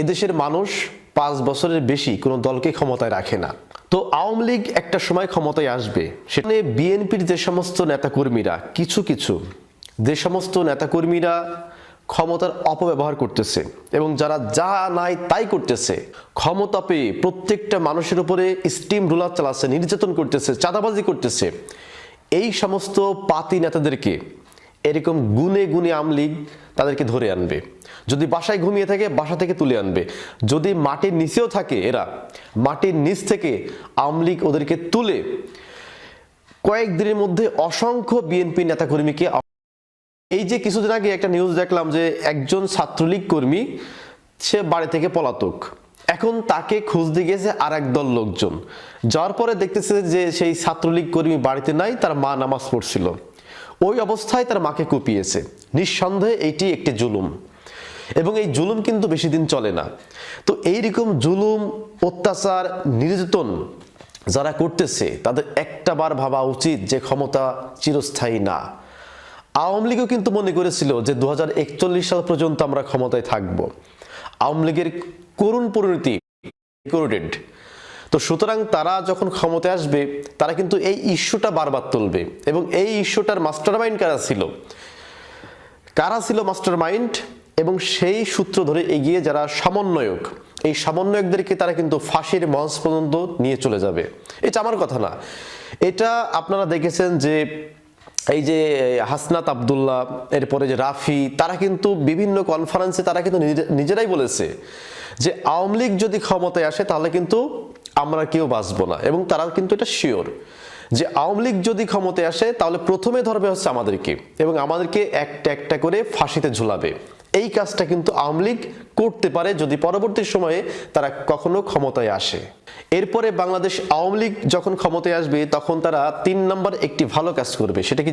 এদেশের মানুষ 5 বছরের বেশি কোনো দলকে ক্ষমতায় রাখে না। তো আওয়ামী লীগ একটা সময় ক্ষমতায় আসবে, সেখানে বিএনপির যে সমস্ত নেতাকর্মীরা কিছু যে সমস্ত নেতাকর্মীরা ক্ষমতার অপব্যবহার করতেছে এবং যারা যা নাই তাই করতেছে, ক্ষমতা পেয়ে প্রত্যেকটা মানুষের উপরে স্টিম রোলার চালাচ্ছে, নির্যাতন করতেছে, চাঁদাবাজি করতেছে, এই সমস্ত পাতি নেতাদেরকে এরকম গুনে গুনে আওয়ামী লীগ তাদেরকে ধরে আনবে। যদি বাসায় ঘুমিয়ে থাকে বাসা থেকে তুলে আনবে, যদি মাটির নিচেও থাকে এরা মাটির নিচ থেকে আওয়ামী লীগ ওদেরকে তুলে কয়েকদিনের মধ্যে অসংখ্য বিএনপি নেতাকর্মীকে। এই যে কিছুদিন আগে একটা নিউজ দেখলাম যে একজন ছাত্রলীগ কর্মী সে বাড়ি থেকে পলাতক, এখন তাকে খুঁজতে গিয়েছে আর একদল লোকজন। যাওয়ার পরে দেখতেছে যে সেই ছাত্রলীগ কর্মী বাড়িতে নাই, তার মা নামাজ পড়ছিল, ওই অবস্থায় তার মাকে কুপিয়েছে। নিঃসন্দেহে এইটি একটি জুলুম এবং এই জুলুম কিন্তু বেশি দিন চলে না। তো এইরকম জুলুম, অত্যাচার, নির্যাতন যারা করতেছে তাদের একটাবার ভাবা উচিত যে ক্ষমতা চিরস্থায়ী না। আওয়ামী লীগও কিন্তু মনে করেছিল যে 2041 সাল পর্যন্ত আমরা ক্ষমতায় থাকব। আওয়ামী লীগের করুণ পরিণতি রেকর্ডেড। তো সুতরাং তারা যখন ক্ষমতায় আসবে তারা কিন্তু এই ইস্যুটা বারবার তুলবে এবং এই ইস্যুটার মাস্টারমাইন্ড কারা ছিল মাস্টারমাইন্ড, এবং সেই সূত্র ধরে এগিয়ে যারা সমন্বয়ক, এই সমন্বয়কদেরকে তারা কিন্তু ফাঁসির মঞ্চ পর্যন্ত নিয়ে চলে যাবে। এটা আমার কথা না, এটা আপনারা দেখেছেন যে এই যে হাসনাত আব্দুল্লাহ, এরপরে যে রাফি, তারা কিন্তু বিভিন্ন কনফারেন্সে তারা কিন্তু নিজেরাই বলেছে যে আওয়ামী লীগ যদি ক্ষমতায় আসে তাহলে কিন্তু আমরা কেউ বাঁচবো না, এবং তারা কিন্তু এটা শিওর যে আওয়ামী লীগ যদি ক্ষমতায় আসে তাহলে প্রথমে ধরবে হচ্ছে আমাদেরকে এবং আমাদেরকে একটা একটা করে ফাঁসিতে ঝুলাবে। এই কাজটা কিন্তু আওয়ামী লীগ করতে পারে যদি পরবর্তী সময়ে তারা কখনো ক্ষমতায় আসে। এরপরে বাংলাদেশ আওয়ামী লীগ যখন ক্ষমতায় আসবে তখন তারা 3 নম্বর একটি ভালো কাজ করবে, সেটা কি